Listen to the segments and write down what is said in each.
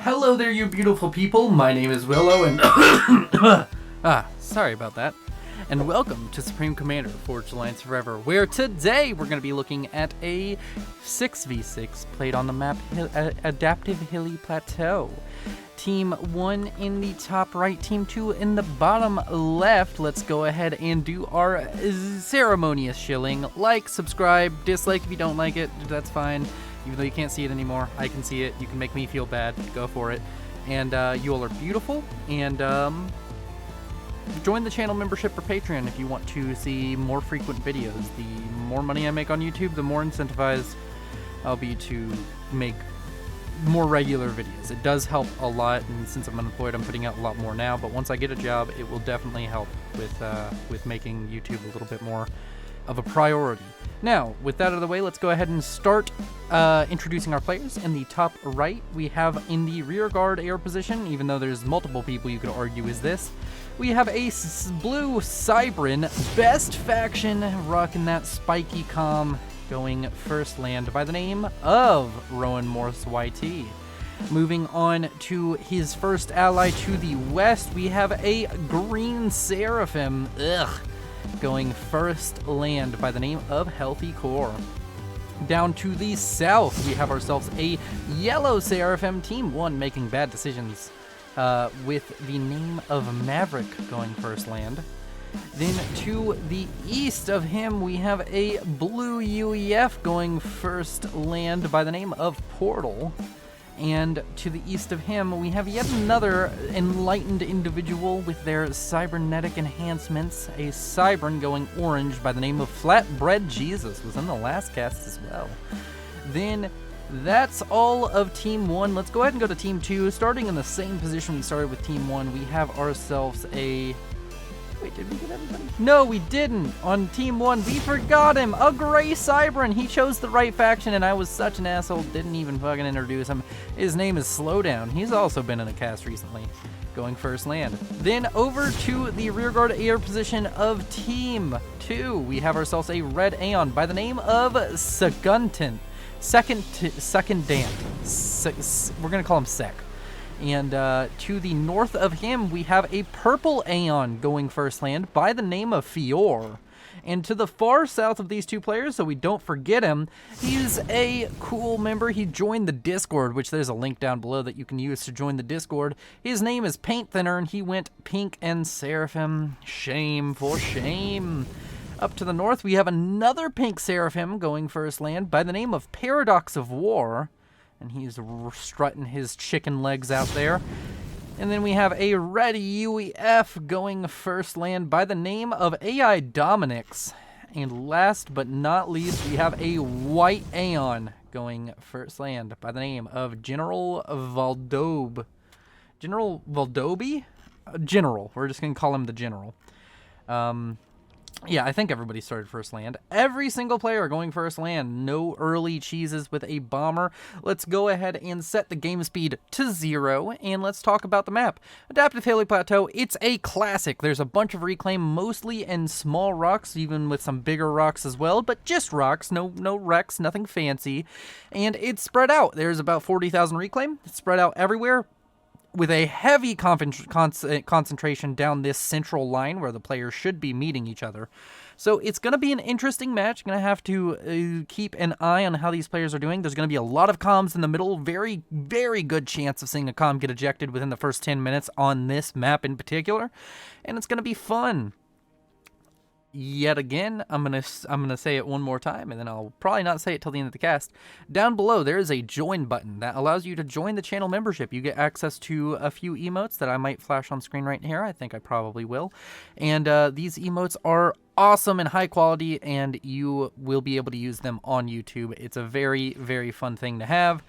Hello there, you beautiful people. My name is Willow, and sorry about that. And welcome to Supreme Commander Forged Alliance Forever, where today we're going to be looking at a 6v6 played on the map Adaptive Hilly Plateau. Team 1 in the top right, Team 2 in the bottom left. Let's go ahead and do our ceremonious shilling. Like, subscribe, dislike if you don't like it, that's fine. Even though you can't see it anymore, I can see it. You can make me feel bad. Go for it. And you all are beautiful. And join the channel membership for Patreon if you want to see more frequent videos. The more money I make on YouTube, the more incentivized I'll be to make more regular videos. It does help a lot, and since I'm unemployed, I'm putting out a lot more now. But once I get a job, it will definitely help with making YouTube a little bit more of a priority. Now, with that out of the way, let's go ahead and start introducing our players. In the top right, we have in the rear guard air position, even though there's multiple people you could argue is this, we have a blue Cybran, best faction, rocking that spiky comm, going first land by the name of Rowan Morse YT. Moving on to his first ally to the west, we have a green Seraphim, going first land by the name of Healthy Core. Down to the south, we have ourselves a yellow Seraphim, Team 1 making bad decisions, with the name of Maverick going first land. Then to the east of him, we have a blue UEF going first land by the name of Portal. And to the east of him, we have yet another enlightened individual with their cybernetic enhancements, a Cybran going orange by the name of Flatbread Jesus, was in the last cast as well. Then that's all of Team 1. Let's go ahead and go to Team 2. Starting in the same position we started with Team 1, we have ourselves a... Wait, did we get everybody? No, we didn't. On Team 1, we forgot him. A gray Cybran. He chose the right faction, and I was such an asshole. Didn't even fucking introduce him. His name is Slowdown. He's also been in a cast recently, going first land. Then over to the rearguard air position of Team 2. We have ourselves a red Aeon by the name of Secondant. We're going to call him Sec. And to the north of him, we have a purple Aeon going first land by the name of Fior. And to the far south of these two players, so we don't forget him, he's a cool member. He joined the Discord, which there's a link down below that you can use to join the Discord. His name is Paint Thinner, and he went pink and Seraphim. Shame for shame. Up to the north, we have another pink Seraphim going first land by the name of Paradox of War. And he's strutting his chicken legs out there. And then we have a red UEF going first land by the name of AI Dominix. And last but not least, we have a white Aeon going first land by the name of General Valdobe. General Valdobe? General. We're just going to call him the General. Yeah, I think everybody started first land. Every single player going first land. No early cheeses with a bomber. Let's go ahead and set the game speed to 0, and let's talk about the map. Adaptive Hilly Plateau, it's a classic. There's a bunch of reclaim, mostly in small rocks, even with some bigger rocks as well, but just rocks, no wrecks, nothing fancy. And it's spread out. There's about 40,000 reclaim. It's spread out everywhere, with a heavy concentration down this central line where the players should be meeting each other. So it's going to be an interesting match. Going to have to keep an eye on how these players are doing. There's going to be a lot of comms in the middle. Very, very good chance of seeing a comm get ejected within the first 10 minutes on this map in particular. And it's going to be fun. Yet again, I'm gonna say it one more time, and then I'll probably not say it till the end of the cast. Down below, there is a join button that allows you to join the channel membership. You get access to a few emotes that I might flash on screen right here. I think I probably will. And these emotes are awesome and high quality, and you will be able to use them on YouTube. It's a very, very fun thing to have.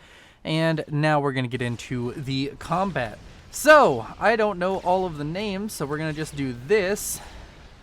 And now we're gonna get into the combat. So, I don't know all of the names, so we're gonna just do this.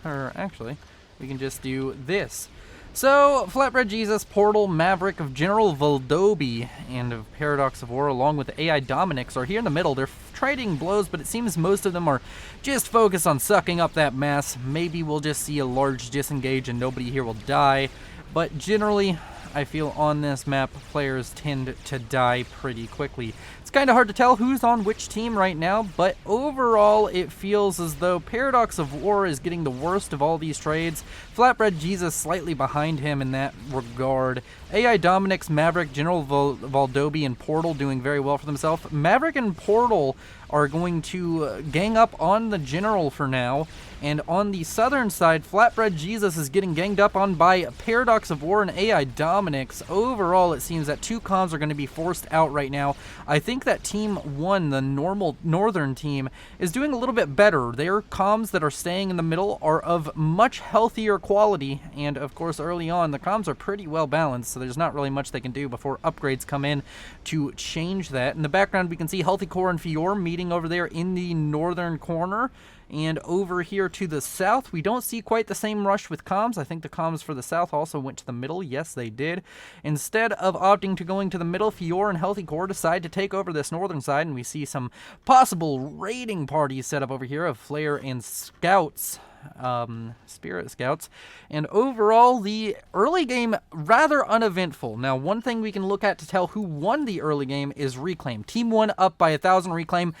Or actually, we can just do this. So, Flatbread Jesus, Portal, Maverick of General Valdobe, and of Paradox of War, along with AI Dominix, are here in the middle. They're trading blows, but it seems most of them are just focused on sucking up that mass. Maybe we'll just see a large disengage and nobody here will die. But generally, I feel on this map, players tend to die pretty quickly. It's kind of hard to tell who's on which team right now, but overall it feels as though Paradox of War is getting the worst of all these trades. Flatbread Jesus slightly behind him in that regard. AI Dominic's Maverick, General Valdobi, and Portal doing very well for themselves. Maverick and Portal are going to gang up on the General for now, and on the southern side, Flatbread Jesus is getting ganged up on by Paradox of War and AI Dominic's. Overall, it seems that two comms are going to be forced out right now. I think that Team 1, the normal northern team, is doing a little bit better. Their comms that are staying in the middle are of much healthier quality, and of course early on the comms are pretty well balanced, so there's not really much they can do before upgrades come in to change that. In the background we can see Healthy Core and Fior meeting over there in the northern corner. And over here to the south, we don't see quite the same rush with comms. I think the comms for the south also went to the middle. Yes, they did. Instead of opting to going to the middle, Fior and Healthy Core decide to take over this northern side, and we see some possible raiding parties set up over here of Flare and Scouts. Spirit Scouts. And overall, the early game rather uneventful. Now, one thing we can look at to tell who won the early game is Reclaim. Team 1 up by 1,000 Reclaim.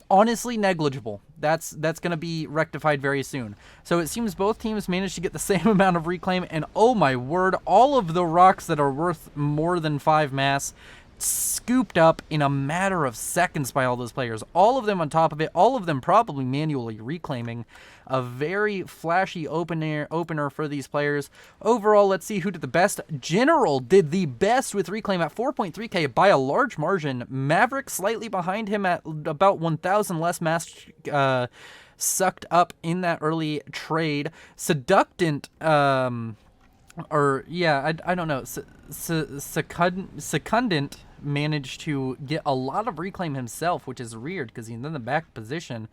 Honestly negligible. That's going to be rectified very soon. So it seems both teams managed to get the same amount of reclaim, and oh my word, all of the rocks that are worth more than 5 mass scooped up in a matter of seconds by all those players. All of them on top of it, all of them probably manually reclaiming. A very flashy opener for these players. Overall, let's see who did the best. General did the best with reclaim at 4.3k by a large margin. Maverick slightly behind him at about 1,000 less mass sucked up in that early trade. Seductant, I don't know. Secundant managed to get a lot of reclaim himself, which is weird because he's in the back position.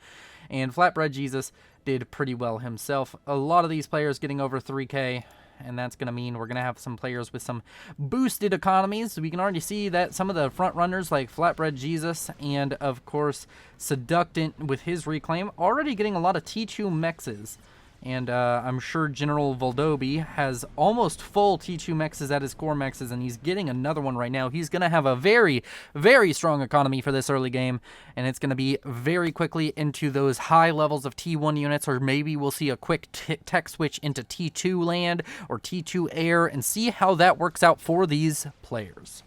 And Flatbread Jesus did pretty well himself. A lot of these players getting over 3k, and that's going to mean we're going to have some players with some boosted economies. We can already see that some of the front runners like Flatbread Jesus and, of course, Seductant with his reclaim already getting a lot of T2 mexes. And I'm sure General Valdobi has almost full T2 mexes at his core mexes, and he's getting another one right now. He's going to have a very, very strong economy for this early game, and it's going to be very quickly into those high levels of T1 units, or maybe we'll see a quick tech switch into T2 land or T2 air and see how that works out for these players.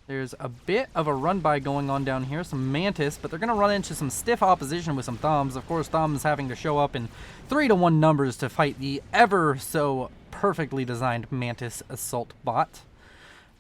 There's a bit of a run-by going on down here, some Mantis, but they're going to run into some stiff opposition with some Thumbs. Of course, Thumbs having to show up in 3-to-1 numbers to fight the ever-so perfectly designed Mantis Assault Bot.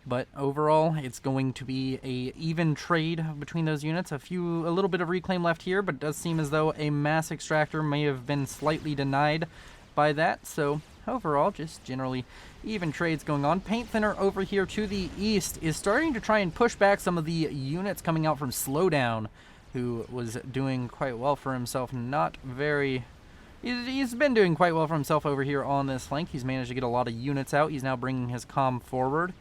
But overall, it's going to be a even trade between those units. A little bit of reclaim left here, but it does seem as though a Mass Extractor may have been slightly denied by that, so overall, just generally even trades going on. Paint Thinner over here to the east is starting to try and push back some of the units coming out from Slowdown, who was doing quite well for himself. He's been doing quite well for himself over here on this flank. He's managed to get a lot of units out. He's now bringing his comm forward.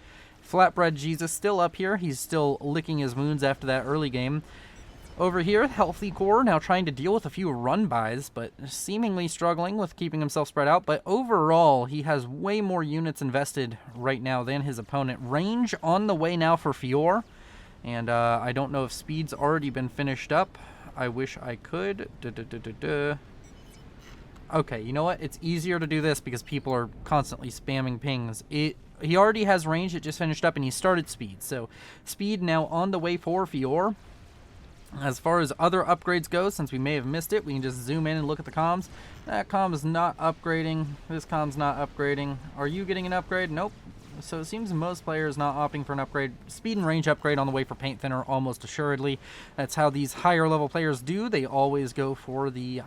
Flatbread Jesus still up here. He's still licking his wounds after that early game. Over here, Healthy Core now trying to deal with a few run-bys, but seemingly struggling with keeping himself spread out. But overall, he has way more units invested right now than his opponent. Range on the way now for Fior, and I don't know if speed's already been finished up. I wish I could. Okay, you know what? It's easier to do this because people are constantly spamming pings. He already has range, it just finished up, and he started speed. So speed now on the way for Fior. As far as other upgrades go, since we may have missed it, we can just zoom in and look at the comms. That comm is not upgrading. This comm's not upgrading. Are you getting an upgrade? Nope. So it seems most players not opting for an upgrade. Speed and range upgrade on the way for Paint Thinner, almost assuredly. That's how these higher level players do. They always go for the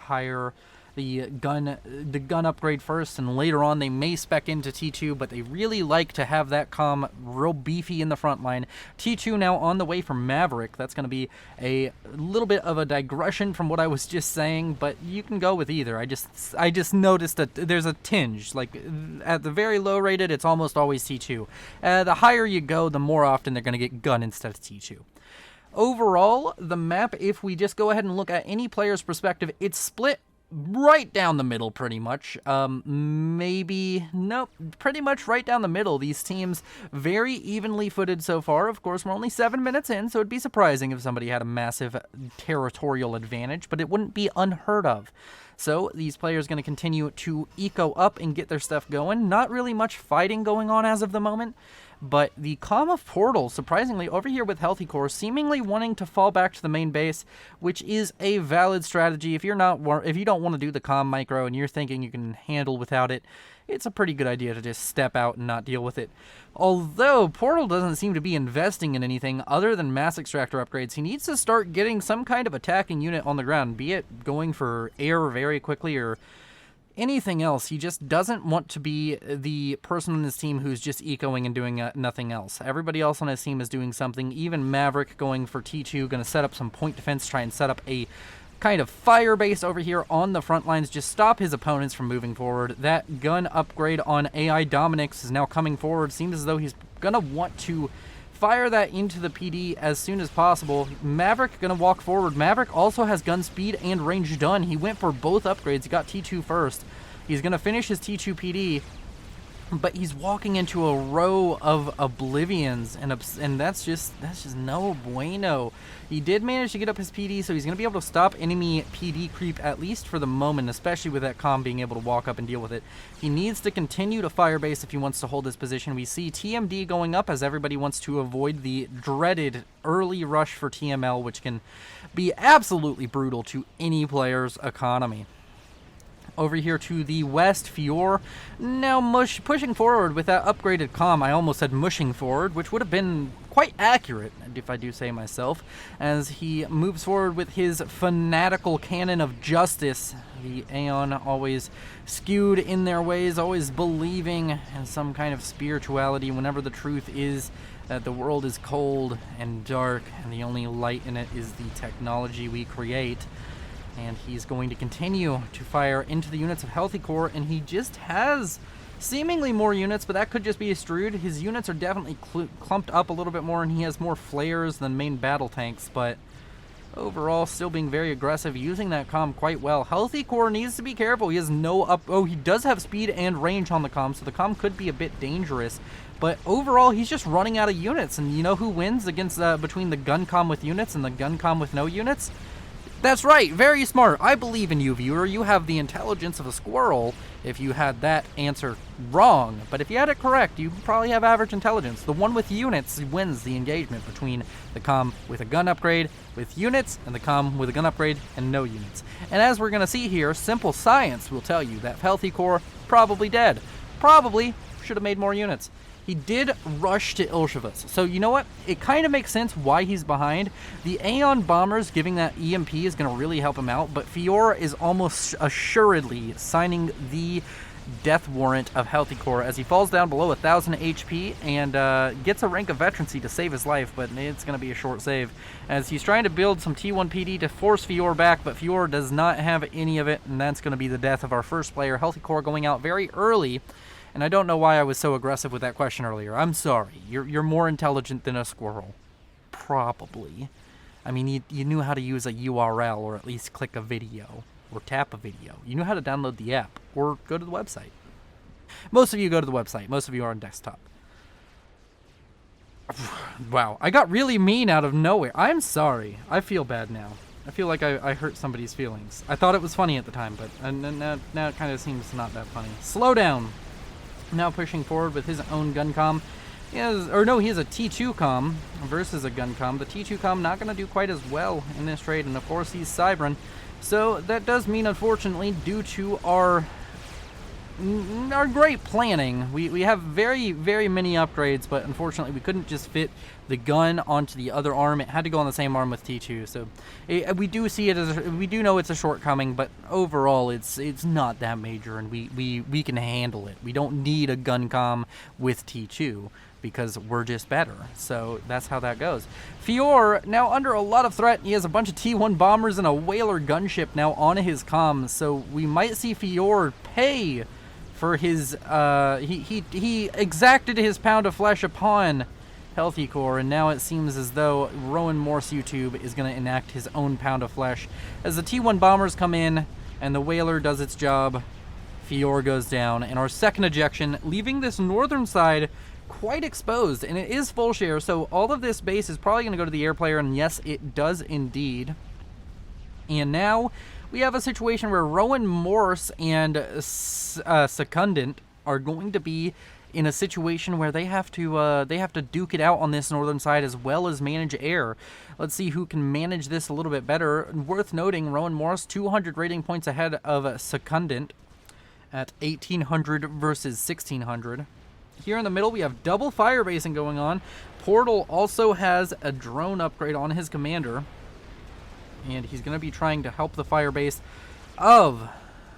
gun upgrade first, and later on they may spec into T2, but they really like to have that comm real beefy in the front line. T2 now on the way for Maverick. That's going to be a little bit of a digression from what I was just saying, but you can go with either. I just noticed that there's a tinge. Like at the very low rated, it's almost always T2. The higher you go, the more often they're going to get gun instead of T2. Overall, the map, if we just go ahead and look at any player's perspective, it's split right down the middle, pretty much. Maybe, nope, pretty much right down the middle. These teams very evenly footed so far. Of course, we're only 7 minutes in, so it'd be surprising if somebody had a massive territorial advantage, but it wouldn't be unheard of. So these players going to continue to eco up and get their stuff going. Not really much fighting going on as of the moment. But the Calm of Portal, surprisingly, over here with Healthy Core, seemingly wanting to fall back to the main base, which is a valid strategy. If you don't want to do the Calm micro and you're thinking you can handle without it, it's a pretty good idea to just step out and not deal with it. Although Portal doesn't seem to be investing in anything other than mass extractor upgrades, he needs to start getting some kind of attacking unit on the ground, be it going for air very quickly or anything else. He just doesn't want to be the person on his team who's just ecoing and doing nothing else. Everybody else on his team is doing something. Even Maverick going for T2, going to set up some point defense, try and set up a kind of fire base over here on the front lines, just stop his opponents from moving forward. That gun upgrade on AI Dominix is now coming forward. Seems as though he's going to want to fire that into the PD as soon as possible. Maverick going to walk forward. Maverick also has gun speed and range done. He went for both upgrades. He got T2 first. He's going to finish his T2 PD, but he's walking into a row of Oblivions, and that's just no bueno. He did manage to get up his PD, so he's going to be able to stop enemy PD creep, at least for the moment, especially with that Calm being able to walk up and deal with it. He needs to continue to firebase if he wants to hold his position. We see TMD going up as everybody wants to avoid the dreaded early rush for TML, which can be absolutely brutal to any player's economy. Over here to the west, Fior now pushing forward with that upgraded Calm. I almost said mushing forward, which would have been quite accurate, if I do say myself, as he moves forward with his fanatical cannon of justice. The Aeon always skewed in their ways, always believing in some kind of spirituality whenever the truth is that the world is cold and dark and the only light in it is the technology we create. And he's going to continue to fire into the units of Healthy Core, and he just has seemingly more units, but that could just be a Strude. His units are definitely clumped up a little bit more, and he has more flares than main battle tanks, but overall still being very aggressive, using that Calm quite well. Healthy Core needs to be careful. He has no he does have speed and range on the Calm, so the Calm could be a bit dangerous, but overall he's just running out of units. And you know who wins against between the gun Calm with units and the gun Calm with no units? That's right, very smart. I believe in you, viewer. You have the intelligence of a squirrel if you had that answer wrong. But if you had it correct, you probably have average intelligence. The one with units wins the engagement between the Calm with a gun upgrade with units and the Calm with a gun upgrade and no units. And as we're going to see here, simple science will tell you that Healthy Core probably dead. Probably should have made more units. He did rush to Ilshavas, so you know what? It kind of makes sense why he's behind. The Aeon Bombers giving that EMP is going to really help him out, but Fiora is almost assuredly signing the death warrant of Healthy Core as he falls down below 1,000 HP and gets a rank of veterancy to save his life, but it's going to be a short save as he's trying to build some T1 PD to force Fiora back, but Fiora does not have any of it, and that's going to be the death of our first player. Healthy Core going out very early. And I don't know why I was so aggressive with that question earlier. I'm sorry. You're more intelligent than a squirrel. Probably. I mean, you knew how to use a URL or at least click a video or tap a video. You knew how to download the app or go to the website. Most of you go to the website. Most of you are on desktop. Wow. I got really mean out of nowhere. I'm sorry. I feel bad now. I feel like I hurt somebody's feelings. I thought it was funny at the time, but now it kind of seems not that funny. Slow down. Now pushing forward with his own gun Calm. He has a T2 Calm versus a gun Calm. The T2 Calm not going to do quite as well in this trade, and of course he's Cybran. So that does mean, unfortunately, due to our great planning, we have very, very many upgrades, but unfortunately we couldn't just fit the gun onto the other arm. It had to go on the same arm with T2. So we do see it as we do know it's a shortcoming, but overall it's not that major, and we can handle it. We don't need a gun Calm with T2 because we're just better. So that's how that goes. Fior now under a lot of threat. He has a bunch of T1 bombers and a whaler gunship now on his Calm. So we might see Fior pay for his he exacted his pound of flesh upon Healthy Core, and now it seems as though Rowan Morse YouTube is going to enact his own pound of flesh as the T1 bombers come in. and the Whaler does its job. Fior goes down, and our second ejection, leaving this northern side quite exposed, and it is full share, so all of this base is probably going to go to the air player, and yes, it does indeed. And now we have a situation where Rowan Morse and Secundant are going to be in a situation where they have to duke it out on this northern side as well as manage air. Let's see who can manage this a little bit better. Worth noting, Rowan Morse 200 rating points ahead of Secundant at 1800 versus 1600. Here in the middle, we have double fire basing going on. Portal also has a drone upgrade on his commander, and he's going to be trying to help the fire base of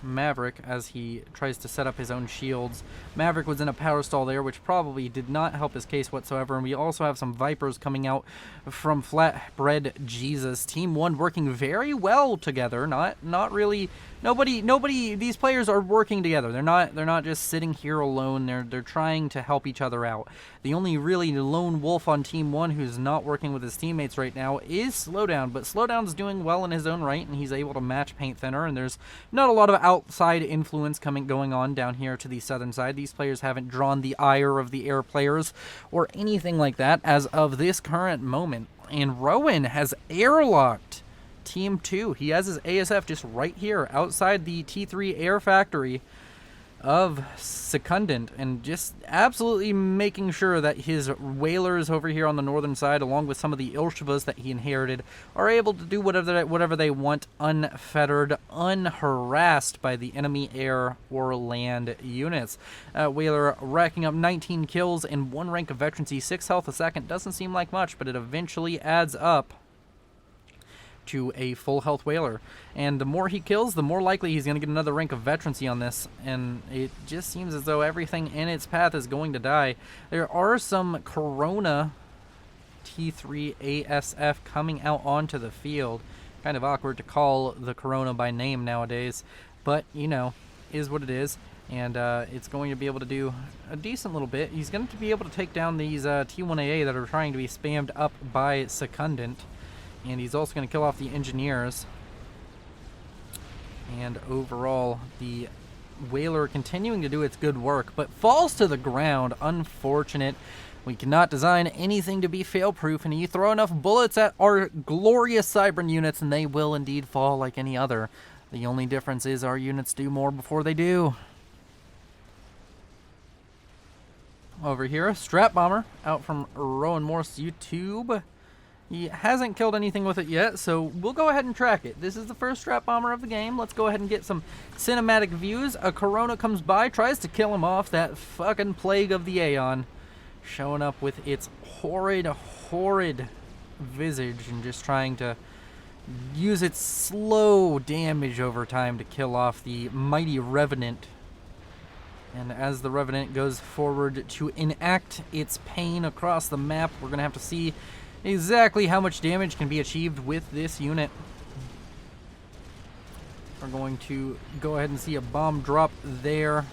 Maverick as he tries to set up his own shields. Maverick was in a power stall there, which probably did not help his case whatsoever, and we also have some Vipers coming out from Flatbread Jesus. Team 1 working very well together. Not really. Nobody. These players are working together. They're not just sitting here alone. They're trying to help each other out. The only really lone wolf on Team 1 who's not working with his teammates right now is Slowdown, but Slowdown's doing well in his own right, and he's able to match Paint Thinner, and there's not a lot of outside influence going on down here to the southern side. These players haven't drawn the ire of the air players or anything like that as of this current moment. And Rowan has airlocked Team 2. He has his ASF just right here outside the T3 air factory of Secundant, and just absolutely making sure that his Whalers over here on the northern side, along with some of the Ilshvas that he inherited, are able to do whatever they want, unfettered, unharassed by the enemy air or land units. Whaler racking up 19 kills and 1 rank of veterancy, 6 health a second. Doesn't seem like much, but it eventually adds up to a full health Whaler, and the more he kills, the more likely he's going to get another rank of veterancy on this, and it just seems as though everything in its path is going to die. There are some Corona T3 ASF coming out onto the field. Kind of awkward to call the Corona by name nowadays, but you know, is what it is, and it's going to be able to do a decent little bit. He's going to be able to take down these T1AA that are trying to be spammed up by Secundant. And he's also going to kill off the engineers. And overall, the Whaler continuing to do its good work, but falls to the ground. Unfortunate. We cannot design anything to be fail-proof, and you throw enough bullets at our glorious Cybran units, and they will indeed fall like any other. The only difference is our units do more before they do. Over here, Strap Bomber out from Rowan Morse YouTube. He hasn't killed anything with it yet, so we'll go ahead and track it. This is the first Strap Bomber of the game. Let's go ahead and get some cinematic views. A Corona comes by, tries to kill him off. That fucking plague of the Aeon showing up with its horrid visage and just trying to use its slow damage over time to kill off the mighty Revenant. And as the Revenant goes forward to enact its pain across the map, we're going to have to see exactly how much damage can be achieved with this unit. We're going to go ahead and see a bomb drop there,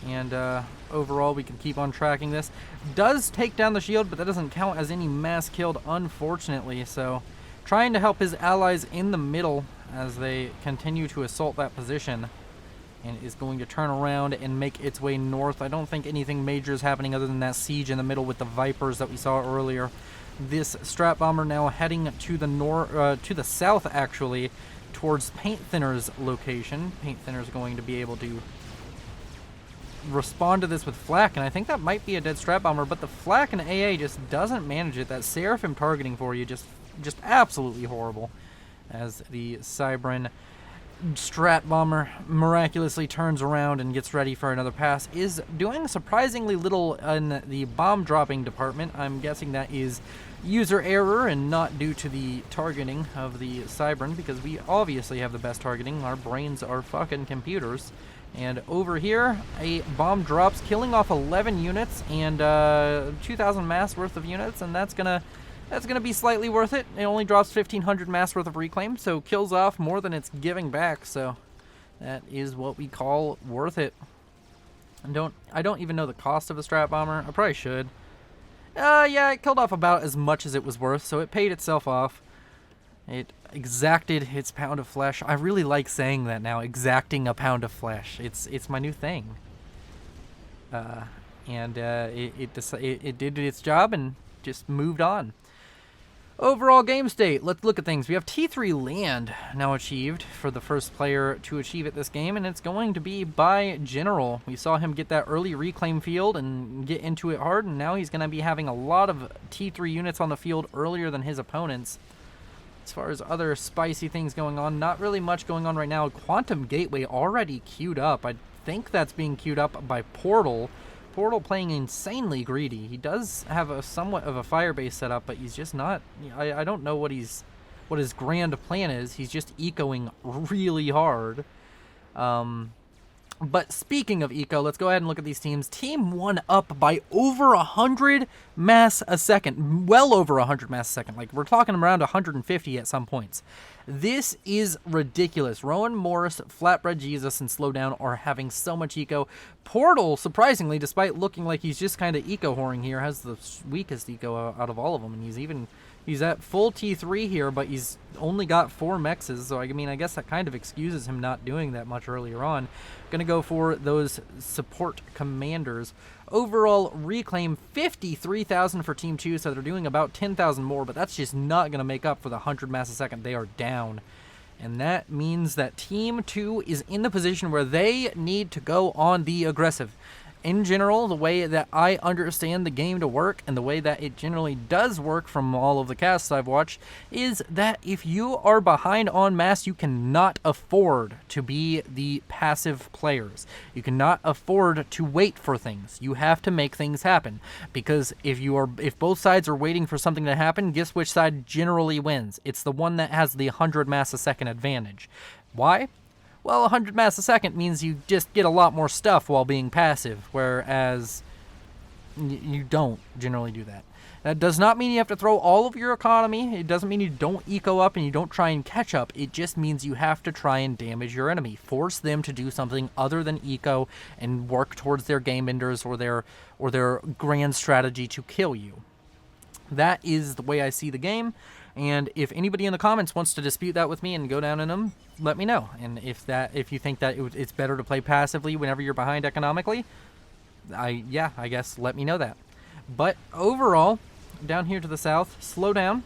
and overall we can keep on tracking this. Does take down the shield, but that doesn't count as any mass killed, unfortunately, so trying to help his allies in the middle as they continue to assault that position, and is going to turn around and make its way north. I don't think anything major is happening other than that siege in the middle with the Vipers that we saw earlier. This Strap Bomber now heading to the south, actually, towards Paint Thinner's location. Paint Thinner's going to be able to respond to this with Flak, and I think that might be a dead Strap Bomber, but the Flak and AA just doesn't manage it. That Seraphim targeting for you just absolutely horrible, as the Cybran Strat Bomber miraculously turns around and gets ready for another pass. Is doing surprisingly little in the bomb dropping department. I'm guessing that is user error and not due to the targeting of the Cybran, because we obviously have the best targeting. Our brains are fucking computers. And over here, a bomb drops, killing off 11 units and 2,000 mass worth of units, and that's gonna be slightly worth it. It only drops 1,500 mass worth of reclaim, so kills off more than it's giving back. So that is what we call worth it. And I don't even know the cost of a Strat Bomber. I probably should. Yeah, it killed off about as much as it was worth, so it paid itself off. It exacted its pound of flesh. I really like saying that now, exacting a pound of flesh. It's my new thing. It did its job and just moved on. Overall game state, let's look at things. We have T3 land now achieved for the first player to achieve it this game, and it's going to be by General. We saw him get that early reclaim field and get into it hard, and now he's going to be having a lot of T3 units on the field earlier than his opponents. As far as other spicy things going on, not really much going on right now. Quantum Gateway already queued up. I think that's being queued up by Portal. Portal playing insanely greedy. He does have a somewhat of a fire base set up, but he's just not. I don't know what his grand plan is. He's just ecoing really hard. But speaking of eco, let's go ahead and look at these teams. Team 1 up by over 100 mass a second. Well over 100 mass a second. Like, we're talking around 150 at some points. This is ridiculous. Rowan Morris, Flatbread Jesus, and Slowdown are having so much eco. Portal, surprisingly, despite looking like he's just kind of eco-whoring here, has the weakest eco out of all of them. And he's at full T3 here, but he's only got 4 mexes, so I mean, I guess that kind of excuses him not doing that much earlier on. Gonna go for those support commanders. Overall reclaim 53,000 for Team 2, so they're doing about 10,000 more, but that's just not gonna make up for the 100 mass a second they are down. And that means that Team 2 is in the position where they need to go on the aggressive. In general, the way that I understand the game to work and the way that it generally does work from all of the casts I've watched is that if you are behind on mass, you cannot afford to be the passive players. You cannot afford to wait for things. You have to make things happen, because if both sides are waiting for something to happen, guess which side generally wins? It's the one that has the 100 mass a second advantage. Why? Well, 100 mass a second means you just get a lot more stuff while being passive, whereas you don't generally do that. That does not mean you have to throw all of your economy. It doesn't mean you don't eco up and you don't try and catch up. It just means you have to try and damage your enemy. Force them to do something other than eco and work towards their game enders or their grand strategy to kill you. That is the way I see the game. And if anybody in the comments wants to dispute that with me and go down in them, let me know. And if you think that it's better to play passively whenever you're behind economically, I guess let me know that. But overall, down here to the south, Slowdown.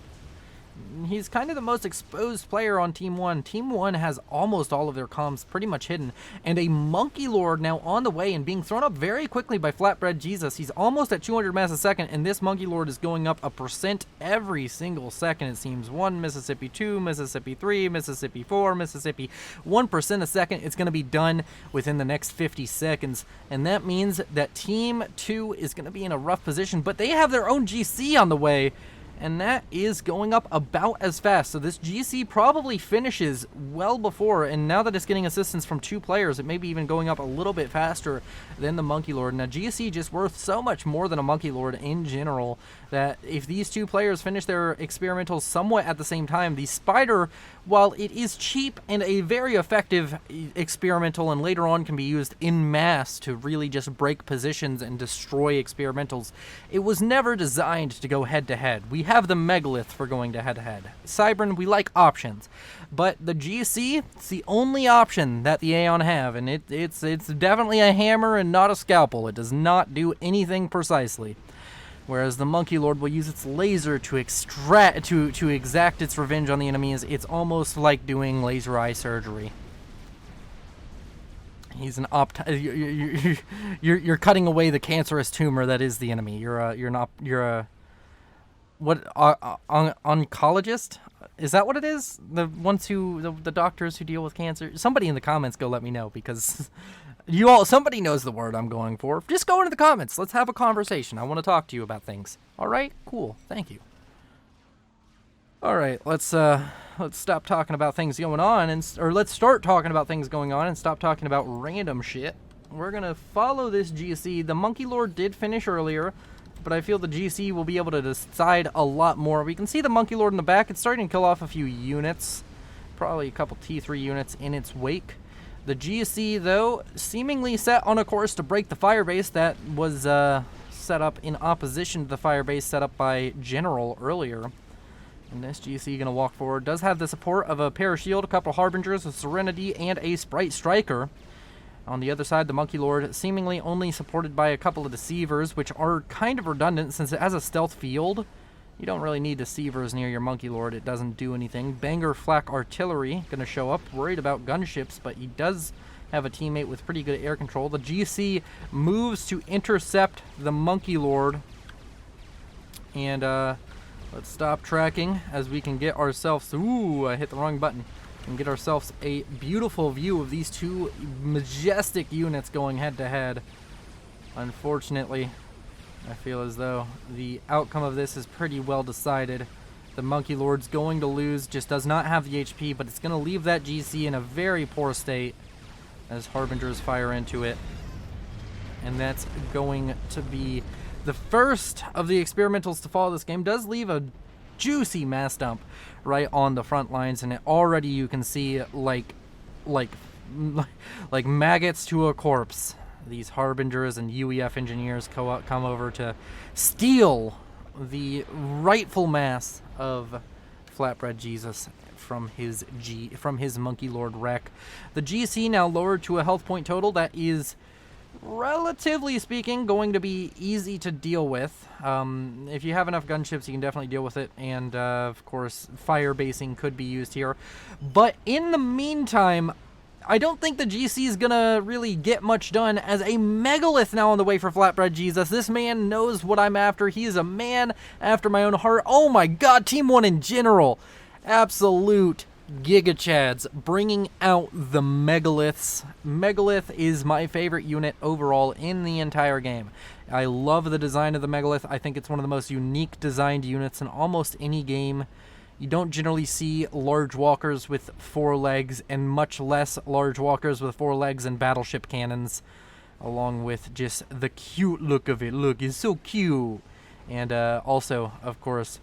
He's kind of the most exposed player on Team 1. Team 1 has almost all of their comms pretty much hidden. And a Monkey Lord now on the way and being thrown up very quickly by Flatbread Jesus. He's almost at 200 mass a second, and this Monkey Lord is going up 1% every single second, it seems. 1 Mississippi, 2 Mississippi, 3 Mississippi, 4 Mississippi. 1% a second. It's going to be done within the next 50 seconds. And that means that Team 2 is going to be in a rough position, but they have their own GC on the way. And that is going up about as fast. So this GC probably finishes well before, and now that it's getting assistance from 2 players, it may be even going up a little bit faster than the Monkey Lord. Now, GC just worth so much more than a Monkey Lord in general that if these 2 players finish their experimentals somewhat at the same time, the Spider, while it is cheap and a very effective experimental and later on can be used in mass to really just break positions and destroy experimentals, it was never designed to go head-to-head. We have the Megalith for going to head-to-head. Cybern, we like options. But the GC, it's the only option that the Aeon have, and it's definitely a hammer and not a scalpel. It does not do anything precisely. Whereas the Monkey Lord will use its laser to exact its revenge on the enemies. It's almost like doing laser eye surgery. He's an you're cutting away the cancerous tumor that is the enemy. You're a oncologist? Is that what it is? The ones the doctors who deal with cancer? Somebody in the comments go let me know, because somebody knows the word I'm going for. Just go into the comments. Let's have a conversation. I want to talk to you about things. All right? Cool. Thank you. All right, let's stop talking about things going on, or let's start talking about things going on and stop talking about random shit. We're gonna follow this GC. The Monkey Lord did finish earlier, but I feel the GC will be able to decide a lot more. We can see the Monkey Lord in the back. It's starting to kill off a few units, probably a couple T3 units in its wake. The GC, though, seemingly set on a course to break the fire base that was set up in opposition to the fire base set up by General earlier. And this GC gonna walk forward. Does have the support of a Parashield, a couple Harbingers, a Serenity, and a Sprite Striker. On the other side, the Monkey Lord seemingly only supported by a couple of Deceivers, which are kind of redundant since it has a stealth field. You don't really need Deceivers near your Monkey Lord. It doesn't do anything. Banger Flak Artillery gonna show up. Worried about gunships, but he does have a teammate with pretty good air control. The GC moves to intercept the Monkey Lord. And let's stop tracking as we can get ourselves... Ooh, I hit the wrong button. And get ourselves a beautiful view of these two majestic units going head to head. Unfortunately, I feel as though the outcome of this is pretty well decided. The Monkey Lord's going to lose, just does not have the HP, but it's going to leave that GC in a very poor state as Harbingers fire into it. And that's going to be the first of the experimentals to follow this game. Does leave a juicy mass dump right on the front lines, and already you can see like maggots to a corpse. These Harbingers and UEF engineers come over to steal the rightful mass of Flatbread Jesus from his Monkey Lord wreck. The GC now lowered to a health point total that is, relatively speaking, going to be easy to deal with. If you have enough gunships, you can definitely deal with it, and of course fire basing could be used here. But in the meantime, I don't think the GC is gonna really get much done, as a Megalith now on the way for Flatbread Jesus. This man knows what I'm after. He is a man after my own heart. Oh my god, Team 1 in general, absolute Giga Chads, bringing out the Megaliths. Megalith is my favorite unit overall in the entire game. I love the design of the Megalith. I think it's one of the most unique designed units in almost any game. You don't generally see large walkers with 4 legs, and much less large walkers with 4 legs and battleship cannons, along with just the cute look of it. Look, it's so cute. And also, of course,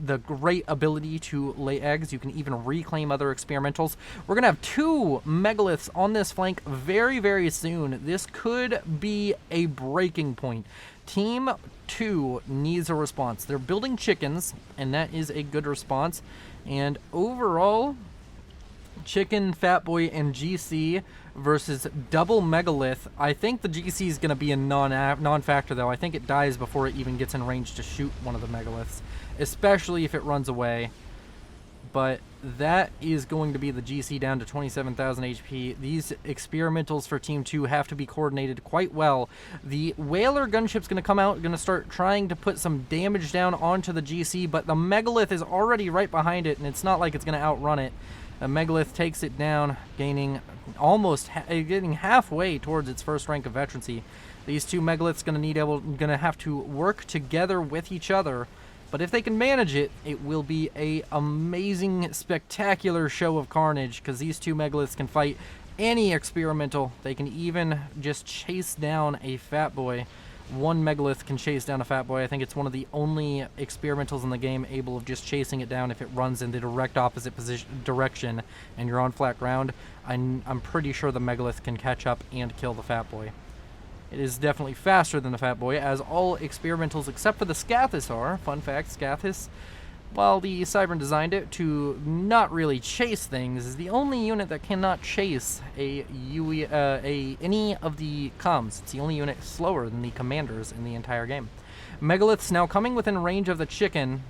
the great ability to lay eggs. You can even reclaim other experimentals. We're going to have 2 Megaliths on this flank very, very soon. This could be a breaking point. Team 2 needs a response. They're building chickens, and that is a good response. And overall, Chicken, Fatboy, and GC versus double Megalith. I think the GC is going to be a non-factor, though. I think it dies before it even gets in range to shoot one of the Megaliths, especially if it runs away. But that is going to be the GC down to 27,000 HP. These experimentals for Team 2 have to be coordinated quite well. The Whaler gunship's going to come out, going to start trying to put some damage down onto the GC, but the Megalith is already right behind it, and it's not like it's going to outrun it. A Megalith takes it down, gaining getting halfway towards its first rank of veterancy. These 2 Megaliths going to have to work together with each other. But if they can manage it, it will be a amazing, spectacular show of carnage, because these 2 Megaliths can fight any experimental. They can even just chase down a Fatboy. 1 Megalith can chase down a Fatboy. I think it's one of the only experimentals in the game able of just chasing it down if it runs in the direct opposite direction and you're on flat ground. I'm pretty sure the Megalith can catch up and kill the Fatboy. It is definitely faster than the Fatboy, as all experimentals except for the Scathis are. Fun fact, Scathis, while the Cybern designed it to not really chase things, is the only unit that cannot chase any of the comms. It's the only unit slower than the commanders in the entire game. Megaliths now coming within range of the chicken.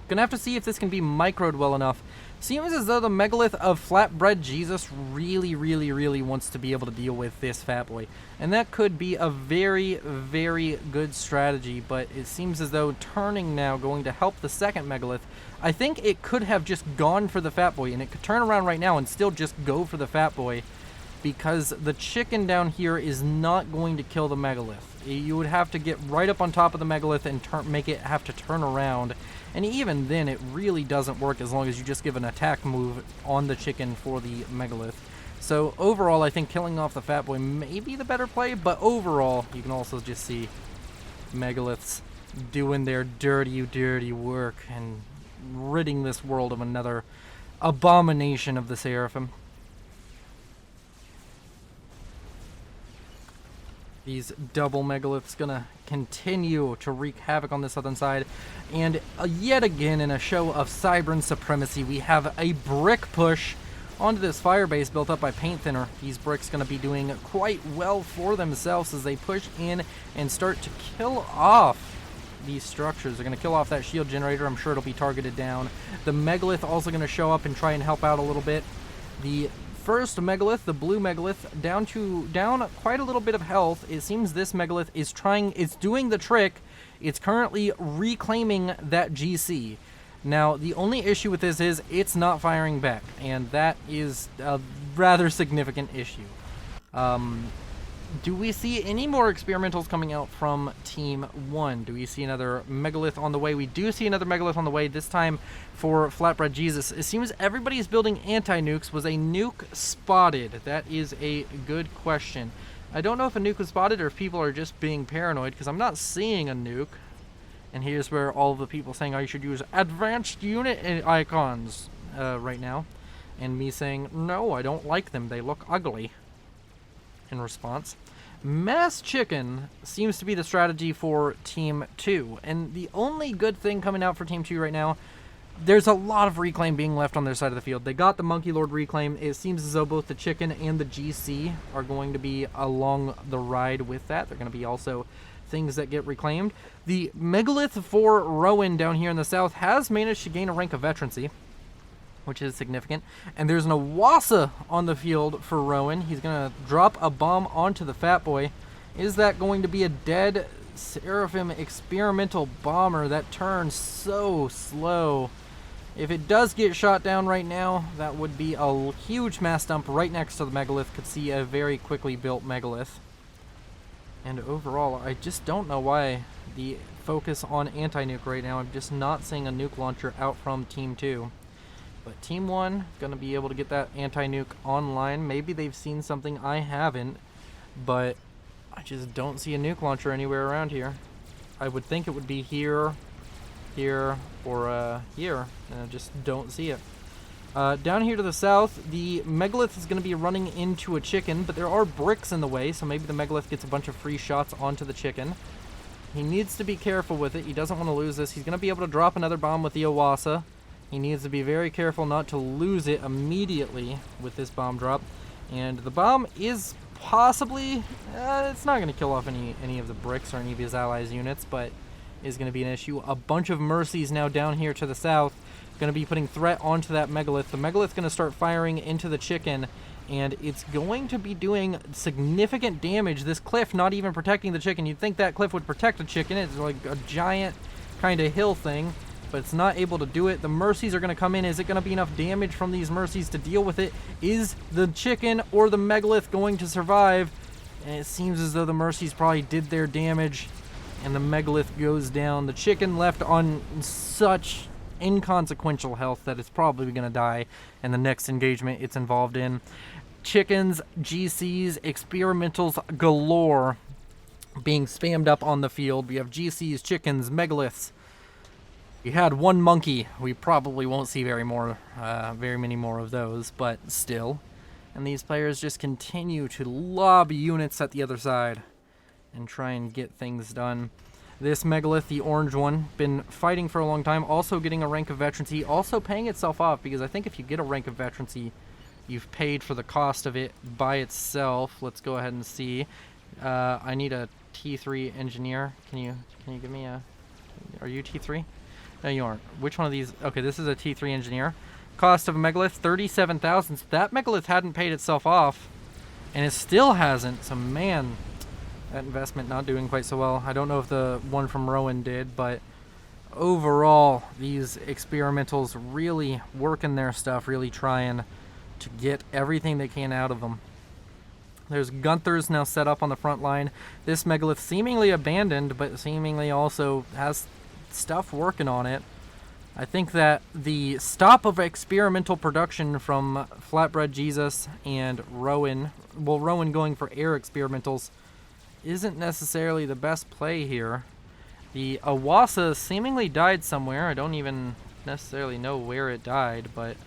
Gonna have to see if this can be microed well enough. Seems as though the Megalith of Flatbread Jesus really wants to be able to deal with this Fatboy. And that could be a very, very good strategy, but it seems as though turning now going to help the second Megalith. I think it could have just gone for the Fatboy, and it could turn around right now and still just go for the Fatboy, because the chicken down here is not going to kill the Megalith. You would have to get right up on top of the Megalith and make it have to turn around. And even then, it really doesn't work as long as you just give an attack move on the chicken for the Megalith. So overall, I think killing off the Fatboy may be the better play, but overall, you can also just see Megaliths doing their dirty work and ridding this world of another abomination of the Seraphim. These double megaliths gonna continue to wreak havoc on the southern side. And yet again, in a show of Cybran supremacy, we have a brick push onto this fire base built up by paint thinner. These bricks gonna be doing quite well for themselves as they push in and start to kill off these structures. They're gonna kill off that shield generator. I'm sure it'll be targeted down. The megalith also gonna show up and try and help out a little bit. The first megalith, the blue megalith, down quite a little bit of health. It seems this megalith is doing the trick. It's currently reclaiming that GC. Now, the only issue with this is it's not firing back, and that is a rather significant issue. Do we see any more experimentals coming out from Team 1? Do we see another megalith on the way? We do see another megalith on the way, this time for Flatbread Jesus. It seems everybody's building anti-nukes. Was a nuke spotted? That is a good question. I don't know if a nuke was spotted or if people are just being paranoid, because I'm not seeing a nuke. And here's where all of the people saying, oh, you should use advanced unit icons right now. And me saying, no, I don't like them. They look ugly. In response, mass chicken seems to be the strategy for Team 2. And the only good thing coming out for Team 2 right now, there's a lot of reclaim being left on their side of the field. They got the Monkey Lord reclaim. It seems as though both the chicken and the GC are going to be along the ride with that. They're going to be also things that get reclaimed. The megalith for Rowan down here in the south has managed to gain a rank of veterancy, which is significant. And there's an Awasa on the field for Rowan. He's going to drop a bomb onto the Fat Boy. Is that going to be a dead Seraphim experimental bomber that turns so slow? If it does get shot down right now, that would be a huge mass dump right next to the megalith. Could see a very quickly built megalith. And overall, I just don't know why the focus on anti-nuke right now. I'm just not seeing a nuke launcher out from Team 2. But Team 1 going to be able to get that anti-nuke online. Maybe they've seen something I haven't, but I just don't see a nuke launcher anywhere around here. I would think it would be here, here, or here, and I just don't see it. Down here to the south, the megalith is going to be running into a chicken, but there are bricks in the way, so maybe the megalith gets a bunch of free shots onto the chicken. He needs to be careful with it. He doesn't want to lose this. He's going to be able to drop another bomb with the Awasa. He needs to be very careful not to lose it immediately with this bomb drop. And the bomb is possibly, it's not going to kill off any of the bricks or any of his allies' units, but is going to be an issue. A bunch of mercies now down here to the south, going to be putting threat onto that megalith. The megalith's going to start firing into the chicken, and it's going to be doing significant damage. This cliff not even protecting the chicken. You'd think that cliff would protect a chicken. It's like a giant kind of hill thing, but it's not able to do it. The mercies are going to come in. Is it going to be enough damage from these mercies to deal with it? Is the chicken or the megalith going to survive? And it seems as though the mercies probably did their damage, and the megalith goes down. The chicken left on such inconsequential health that it's probably going to die in the next engagement it's involved in. Chickens, GCs, experimentals galore being spammed up on the field. We have GCs, chickens, megaliths. We had one monkey. We probably won't see very many more of those, but still. And these players just continue to lob units at the other side and try and get things done. This megalith, the orange one, been fighting for a long time, also getting a rank of veterancy, also paying itself off, because I think if you get a rank of veterancy, you've paid for the cost of it by itself. Let's go ahead and see. I need a T3 engineer. Can you give me a... Are you T3? No, you aren't. Which one of these? Okay, this is a T3 engineer. Cost of a megalith, 37,000. So that megalith hadn't paid itself off, and it still hasn't. So, man, that investment not doing quite so well. I don't know if the one from Rowan did, but overall, these experimentals really working their stuff, really trying to get everything they can out of them. There's Gunther's now set up on the front line. This megalith seemingly abandoned, but seemingly also has stuff working on it. I think that the stop of experimental production from Flatbread Jesus and Rowan, well, Rowan going for air experimentals, isn't necessarily the best play here. The Awasa seemingly died somewhere. I don't even necessarily know where it died, but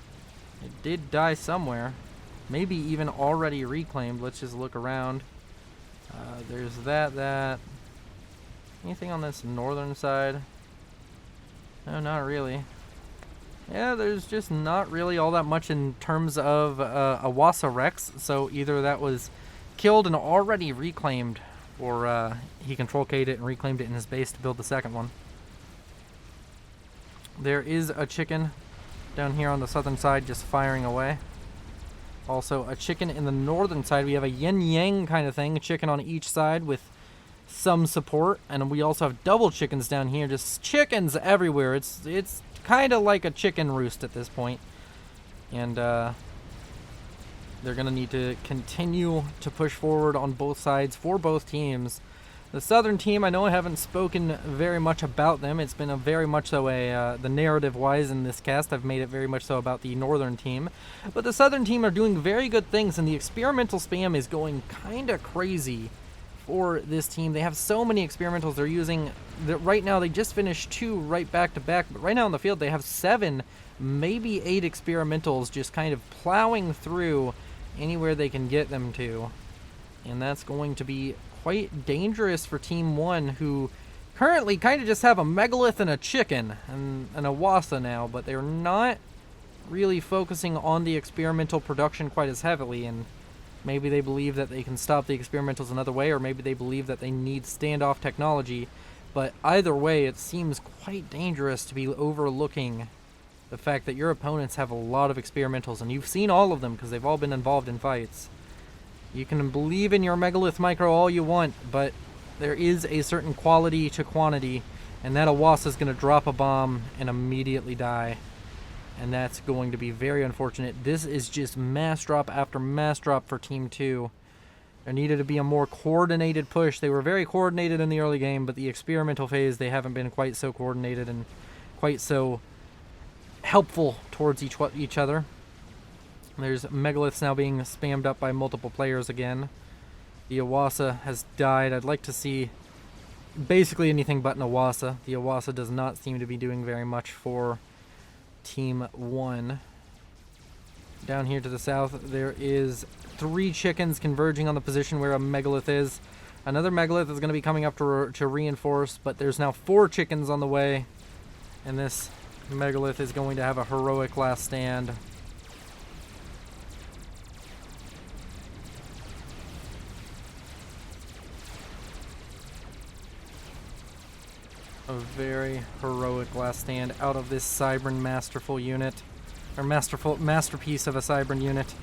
it did die somewhere. Maybe even already reclaimed. Let's just look around. There's that. Anything on this northern side? No, not really. Yeah, there's just not really all that much in terms of a Wasa Rex, so either that was killed and already reclaimed, or he control K'd it and reclaimed it in his base to build the second one. There is a chicken down here on the southern side just firing away. Also a chicken in the northern side. We have a yin-yang kind of thing, a chicken on each side with some support, and we also have double chickens down here, just chickens everywhere. It's kind of like a chicken roost at this point, and they're gonna need to continue to push forward on both sides for both teams. The southern team, I know I haven't spoken very much about them. It's been a very much so the narrative wise in this cast, I've made it very much so about the northern team, but the southern team are doing very good things, and the experimental spam is going kind of crazy for this team. They have so many experimentals they're using. Right now they just finished 2 right back to back, but right now on the field they have 7, maybe 8 experimentals just kind of plowing through anywhere they can get them to. And that's going to be quite dangerous for Team 1, who currently kind of just have a megalith and a chicken and a Wasa now, but they're not really focusing on the experimental production quite as heavily, and maybe they believe that they can stop the experimentals another way, or maybe they believe that they need standoff technology. But either way, it seems quite dangerous to be overlooking the fact that your opponents have a lot of experimentals, and you've seen all of them because they've all been involved in fights. You can believe in your Megalith Micro all you want, but there is a certain quality to quantity, and that Awasa is going to drop a bomb and immediately die. And that's going to be very unfortunate. This is just mass drop after mass drop for Team 2. There needed to be a more coordinated push. They were very coordinated in the early game, but the experimental phase, they haven't been quite so coordinated and quite so helpful towards each other. There's Megaliths now being spammed up by multiple players again. The Awasa has died. I'd like to see basically anything but an Awasa. The Awasa does not seem to be doing very much for Team 1. Down here to the south, there is 3 chickens converging on the position where a Megalith is. Another Megalith is going to be coming up to reinforce, but there's now 4 chickens on the way, and this Megalith is going to have a heroic last stand. A very heroic last stand out of this Cybran masterful unit, or masterpiece of a Cybran unit.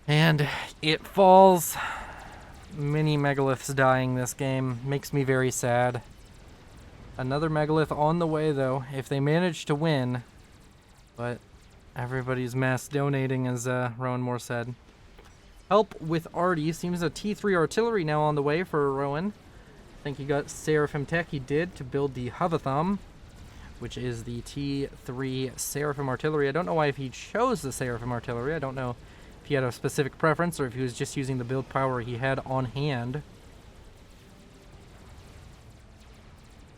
And it falls. Many Megaliths dying this game. Makes me very sad. Another Megalith on the way though, if they manage to win. But everybody's mass donating, as Rowan Moore said. Help with Artie. Seems a T3 artillery now on the way for Rowan. I think he got Seraphim Tech. He did, to build the Havatham, which is the T3 Seraphim artillery. I don't know why if he chose the Seraphim artillery. I don't know if he had a specific preference or if he was just using the build power he had on hand.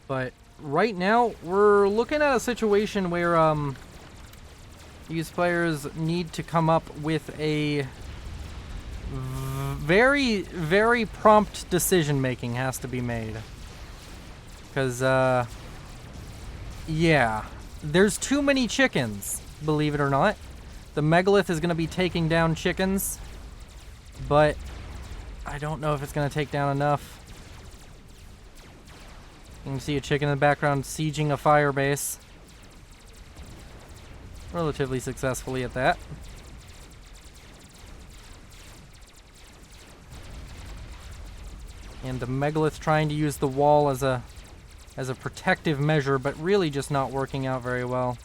But right now, we're looking at a situation where these players need to come up with a very, very prompt decision making has to be made. Because, yeah, there's too many chickens, believe it or not. The Megalith is going to be taking down chickens, but I don't know if it's going to take down enough. You can see a chicken in the background sieging a fire base. Relatively successfully at that. And the Megalith trying to use the wall as a protective measure, but really just not working out very well.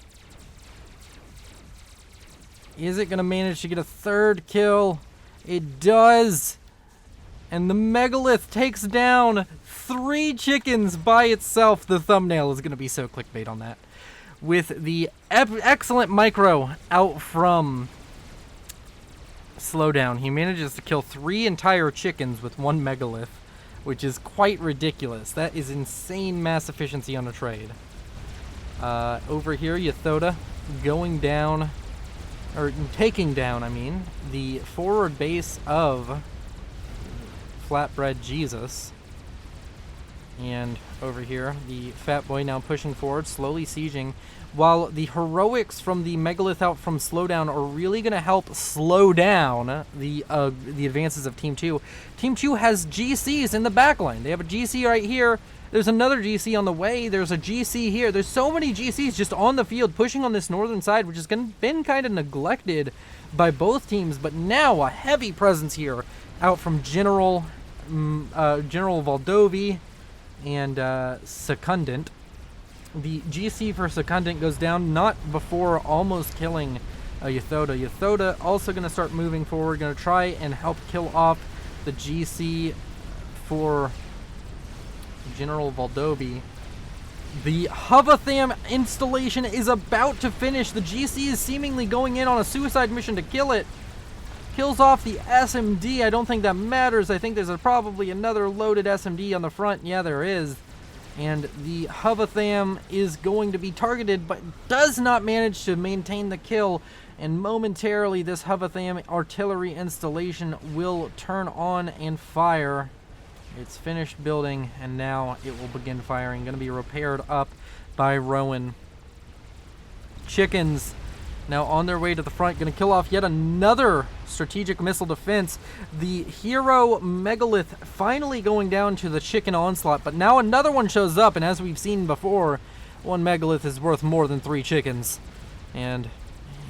Is it going to manage to get a 3rd kill? It does! And the Megalith takes down 3 chickens by itself. The thumbnail is going to be so clickbait on that. With the excellent micro out from Slowdown, he manages to kill 3 entire chickens with 1 Megalith, which is quite ridiculous. That is insane mass efficiency on a trade. Over here, Yathoda going down, or taking down, I mean, the forward base of Flatbread Jesus. And over here, the Fat Boy now pushing forward, slowly sieging, while the heroics from the Megalith out from Slowdown are really going to help slow down the advances of Team 2. Team 2 has GCs in the backline. They have a GC right here. There's another GC on the way. There's a GC here. There's so many GCs just on the field pushing on this northern side, which has been kind of neglected by both teams. But now a heavy presence here out from General Valdovi and Secundant. The GC for Secundant goes down not before almost killing Yathoda. Yathoda also going to start moving forward, going to try and help kill off the GC for General Valdovi. The Hovatham installation is about to finish. The GC is seemingly going in on a suicide mission to kill it. Kills off the SMD. I don't think that matters. I think there's probably another loaded SMD on the front. Yeah, there is. And the Hovatham is going to be targeted, but does not manage to maintain the kill. And momentarily, this Hovatham artillery installation will turn on and fire. It's finished building, and now it will begin firing. Going to be repaired up by Rowan. Chickens now on their way to the front, going to kill off yet another strategic missile defense. The hero Megalith finally going down to the chicken onslaught, but now another one shows up, and as we've seen before, one Megalith is worth more than 3 chickens. And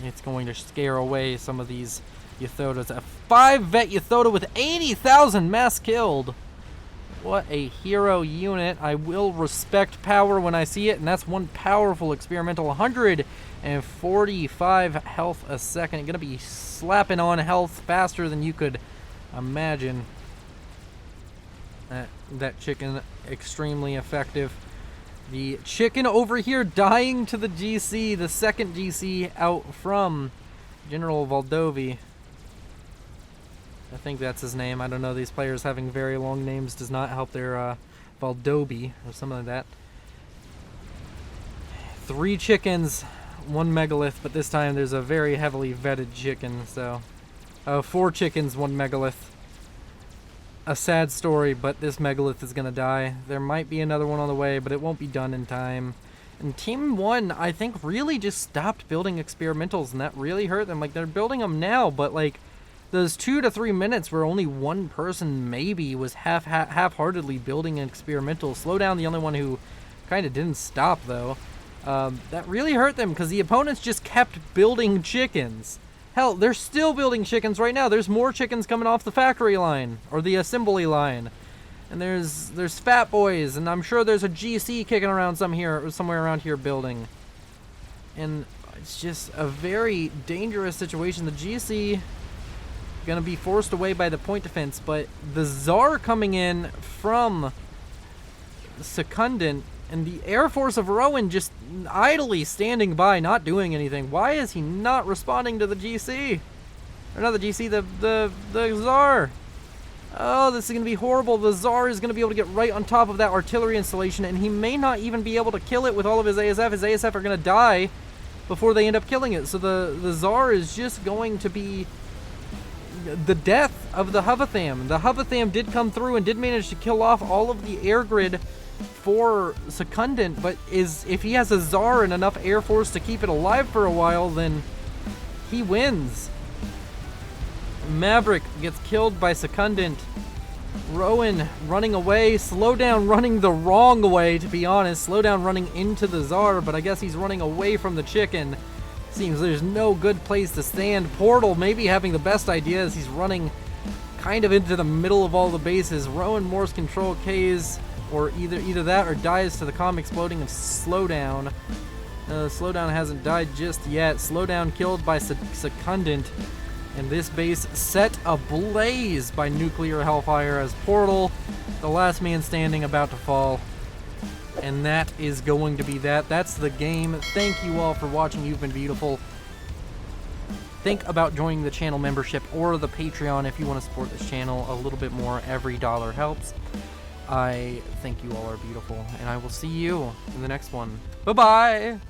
it's going to scare away some of these Yathodas. A 5-vet Yathoda with 80,000 mass killed. What a hero unit. I will respect power when I see it, and that's one powerful experimental. 145 health a second. Gonna be slapping on health faster than you could imagine. That chicken, extremely effective. The chicken over here dying to the GC, the second GC out from General Valdovi. I think that's his name. I don't know. These players having very long names does not help their Valdobi or something like that. 3 chickens, 1 Megalith, but this time there's a very heavily vetted chicken. So 4 chickens, 1 Megalith. A sad story, but this Megalith is going to die. There might be another one on the way, but it won't be done in time. And Team 1, I think, really just stopped building experimentals, and that really hurt them. Like, they're building them now, but, like, those 2 to 3 minutes where only one person maybe was half-heartedly building an experimental. Slowdown, the only one who kind of didn't stop, though. That really hurt them because the opponents just kept building chickens. Hell, they're still building chickens right now. There's more chickens coming off the factory line, or the assembly line. And there's Fat Boys, and I'm sure there's a GC kicking around somewhere around here building. And it's just a very dangerous situation. The GC gonna be forced away by the point defense, but the Tsar coming in from Secundant and the Air Force of Rowan just idly standing by, not doing anything. Why is he not responding to the GC? Or not the GC, the Tsar. Oh, this is gonna be horrible. The Tsar is gonna be able to get right on top of that artillery installation, and he may not even be able to kill it with all of his ASF. His ASF are gonna die before they end up killing it. So the Tsar is just going to be the death of the Hovatham. The Hovatham did come through and did manage to kill off all of the air grid for Secundant, but if he has a Tsar and enough air force to keep it alive for a while, then he wins. Maverick gets killed by Secundant. Rowan running away. Slowdown running the wrong way, to be honest. Slowdown running into the Tsar, but I guess he's running away from the chicken. Seems there's no good place to stand. Portal maybe having the best idea as he's running kind of into the middle of all the bases. Rowan Morse control K's, or either that or dies to the comm exploding of Slowdown. Slowdown hasn't died just yet. Slowdown killed by Secundant. And this base set ablaze by nuclear hellfire as Portal, the last man standing, about to fall. And that is going to be that. That's the game. Thank you all for watching. You've been beautiful. Think about joining the channel membership or the Patreon if you want to support this channel a little bit more. Every dollar helps. I think you all are beautiful, and I will see you in the next one. Bye-bye!